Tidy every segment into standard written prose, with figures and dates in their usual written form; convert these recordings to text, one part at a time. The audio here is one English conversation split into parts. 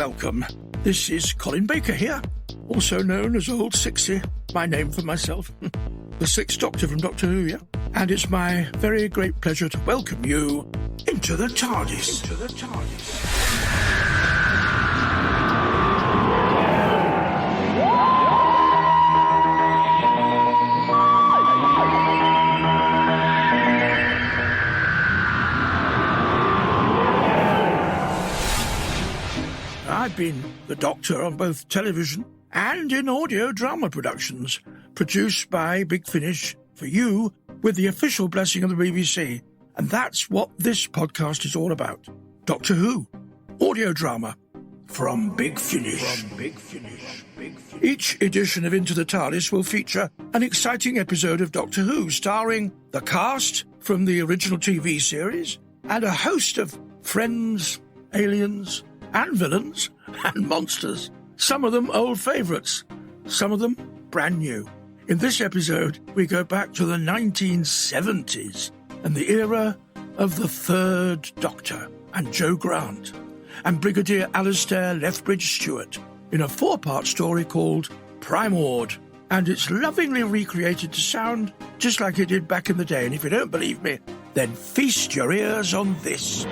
welcome. This is Colin Baker here, also known as Old Sixty, my name for myself. The Sixth Doctor from Doctor Who, yeah? And it's my very great pleasure to welcome you into the TARDIS. I've been the Doctor on both television and in audio drama productions, produced by Big Finish for you with the official blessing of the BBC. And that's what this podcast is all about. Doctor Who, audio drama from Big Finish. Each edition of Into the TARDIS will feature an exciting episode of Doctor Who, starring the cast from the original TV series and a host of friends, aliens, and villains, and monsters. Some of them old favourites, some of them brand new. In this episode, we go back to the 1970s and the era of the Third Doctor and Joe Grant and Brigadier Alistair Lethbridge-Stewart in a 4-part story called Primord. And it's lovingly recreated to sound just like it did back in the day. And if you don't believe me, then feast your ears on this.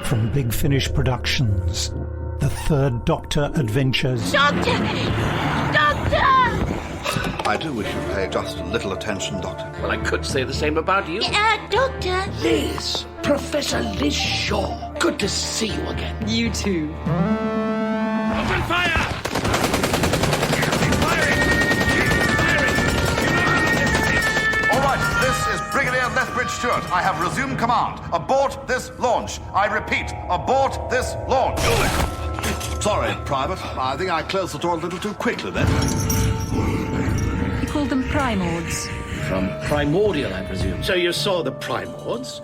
From Big Finish Productions, The Third Doctor Adventures. Doctor! I do wish you'd pay just a little attention, Doctor. Well, I could say the same about you. Doctor! Liz! Professor Liz Shaw. Good to see you again. You too. Open fire! All right, this is Brigadier Lethbridge-Stewart. I have resumed command. Abort this launch. I repeat, abort this launch. Sorry, Private. I think I closed the door a little too quickly then. You called them Primords. From Primordial, I presume. So you saw the Primords?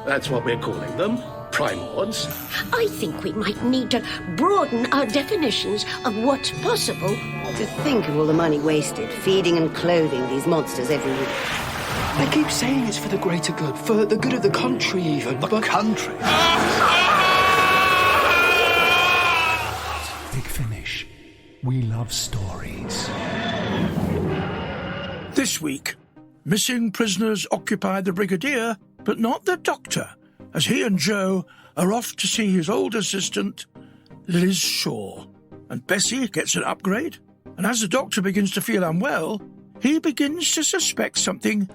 That's what we're calling them. Primords. I think we might need to broaden our definitions of what's possible. To think of all the money wasted feeding and clothing these monsters every week. They keep saying it's for the greater good, for the good of the country even. The country? Big Finish. We love stories. This week, missing prisoners occupy the Brigadier, but not the Doctor, as he and Joe are off to see his old assistant, Liz Shaw. And Bessie gets an upgrade, and as the Doctor begins to feel unwell, he begins to suspect something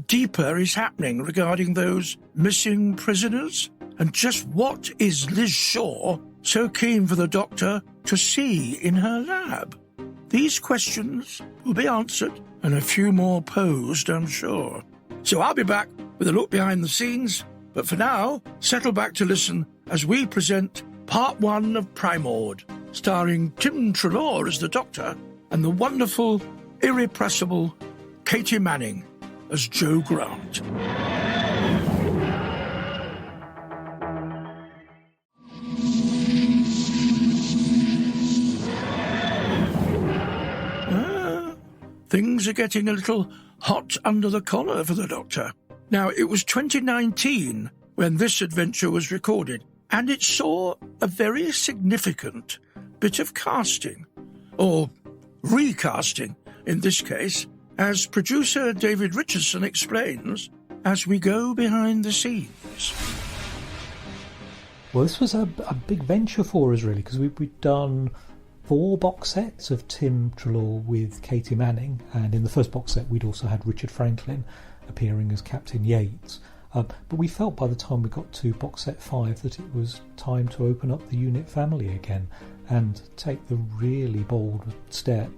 deeper is happening regarding those missing prisoners. And just what is Liz Shaw so keen for the Doctor to see in her lab? These questions will be answered and a few more posed, I'm sure. So I'll be back with a look behind the scenes, but for now, settle back to listen as we present Part 1 of Primord, starring Tim Treloar as the Doctor and the wonderful, irrepressible Katie Manning as Joe Grant. Things are getting a little hot under the collar for the Doctor. Now, it was 2019 when this adventure was recorded, and it saw a very significant bit of casting, or recasting in this case, as producer David Richardson explains as we go behind the scenes. Well, this was a big venture for us, really, because we'd done 4 box sets of Tim Treloar with Katie Manning, and in the first box set we'd also had Richard Franklin appearing as Captain Yates. But we felt by the time we got to box set 5 that it was time to open up the unit family again and take the really bold step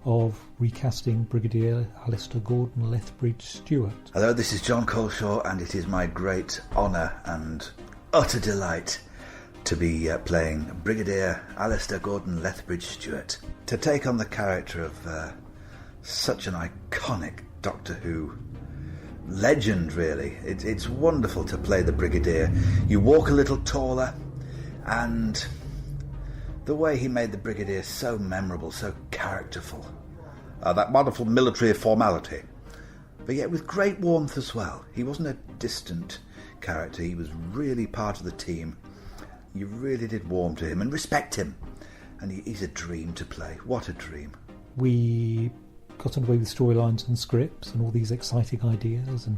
of recasting Brigadier Alistair Gordon Lethbridge-Stewart. Hello, this is John Coleshaw, and it is my great honour and utter delight to be playing Brigadier Alistair Gordon Lethbridge-Stewart, to take on the character of such an iconic Doctor Who legend, really. It's wonderful to play the Brigadier. You walk a little taller, and the way he made the Brigadier so memorable, so characterful. That wonderful military formality, but yet with great warmth as well. He wasn't a distant character, he was really part of the team. you really did warm to him and respect him. And he's a dream to play. What a dream. We got underway with storylines and scripts and all these exciting ideas, and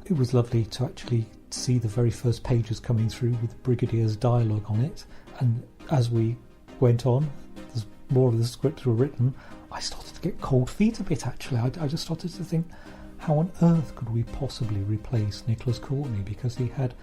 it was lovely to actually see the very first pages coming through with Brigadier's dialogue on it. And as we went on, as more of the scripts were written, I started to get cold feet a bit, actually. I just started to think, how on earth could we possibly replace Nicholas Courtney? Because he had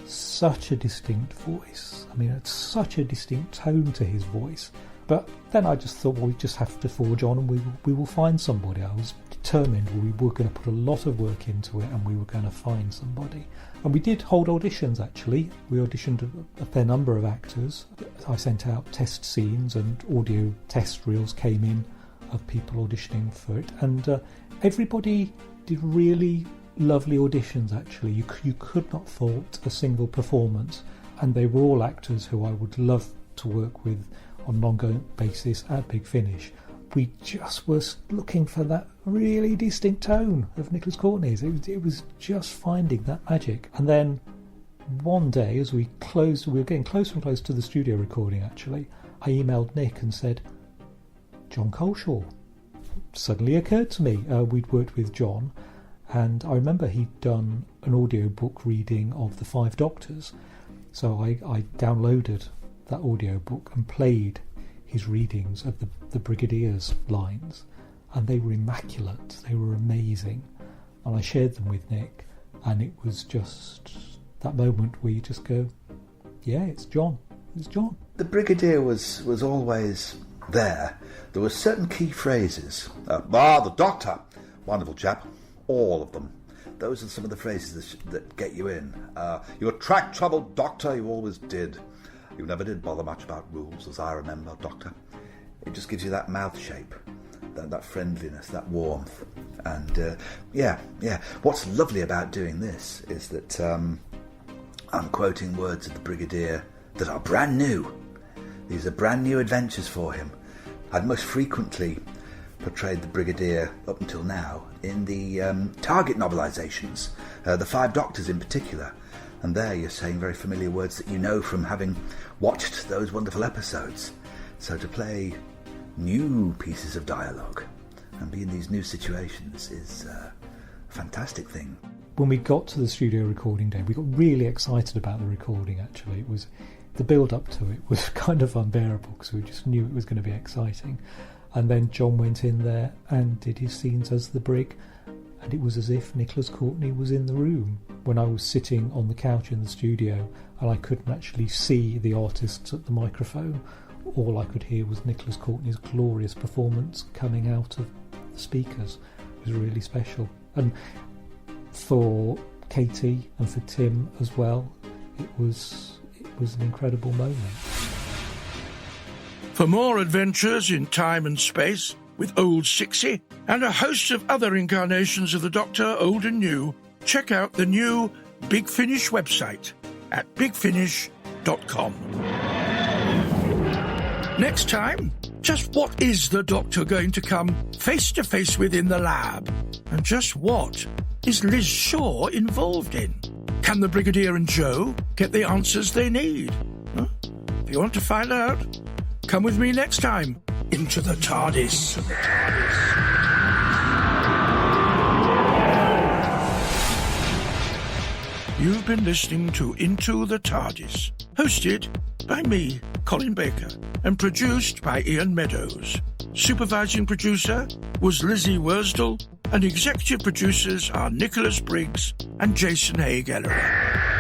such a distinct voice. I mean, it's such a distinct tone to his voice. But then I just thought, well, we just have to forge on and we will find somebody. I was determined we were going to put a lot of work into it and we were going to find somebody. And we did hold auditions, actually. We auditioned a fair number of actors. I sent out test scenes and audio test reels came in of people auditioning for it. And everybody did really lovely auditions, actually. You could not fault a single performance. And they were all actors who I would love to work with on an ongoing basis at Big Finish. We just was looking for that really distinct tone of Nicholas Courtney's. It was just finding that magic. And then one day, as we were getting closer and closer to the studio recording, actually, I emailed Nick and said, John Coleshaw. Suddenly occurred to me. We'd worked with John, and I remember he'd done an audiobook reading of The Five Doctors. So I downloaded that audiobook and played his readings of the Brigadier's lines, and they were immaculate, they were amazing, and I shared them with Nick, and it was just that moment where you just go, yeah, it's John. The Brigadier was always there. There were certain key phrases. The Doctor, wonderful chap, all of them. Those are some of the phrases that get you in. You attract trouble, Doctor, you always did. You never did bother much about rules, as I remember, Doctor. It just gives you that mouth shape, that friendliness, that warmth. And, yeah. What's lovely about doing this is that I'm quoting words of the Brigadier that are brand new. These are brand new adventures for him. I'd most frequently portrayed the Brigadier, up until now, in the Target novelisations, the Five Doctors in particular. And there you're saying very familiar words that you know from having watched those wonderful episodes. So to play new pieces of dialogue and be in these new situations is a fantastic thing. When we got to the studio recording day, we got really excited about the recording, actually. It was the build-up to it was kind of unbearable because we just knew it was going to be exciting. And then John went in there and did his scenes as the Brig, and it was as if Nicholas Courtney was in the room. When I was sitting on the couch in the studio and I couldn't actually see the artists at the microphone, all I could hear was Nicholas Courtney's glorious performance coming out of the speakers. It was really special. And for Katie and for Tim as well, it was an incredible moment. For more adventures in time and space with Old Sixie and a host of other incarnations of the Doctor, old and new, check out the new Big Finish website at bigfinish.com. Next time, just what is the Doctor going to come face-to-face with in the lab? And just what is Liz Shaw involved in? Can the Brigadier and Joe get the answers they need? Huh? If you want to find out, come with me next time into the TARDIS. You've been listening to Into the TARDIS, hosted by me, Colin Baker, and produced by Ian Meadows. Supervising producer was Lizzie Wursdell, and executive producers are Nicholas Briggs and Jason Haig-Ellery.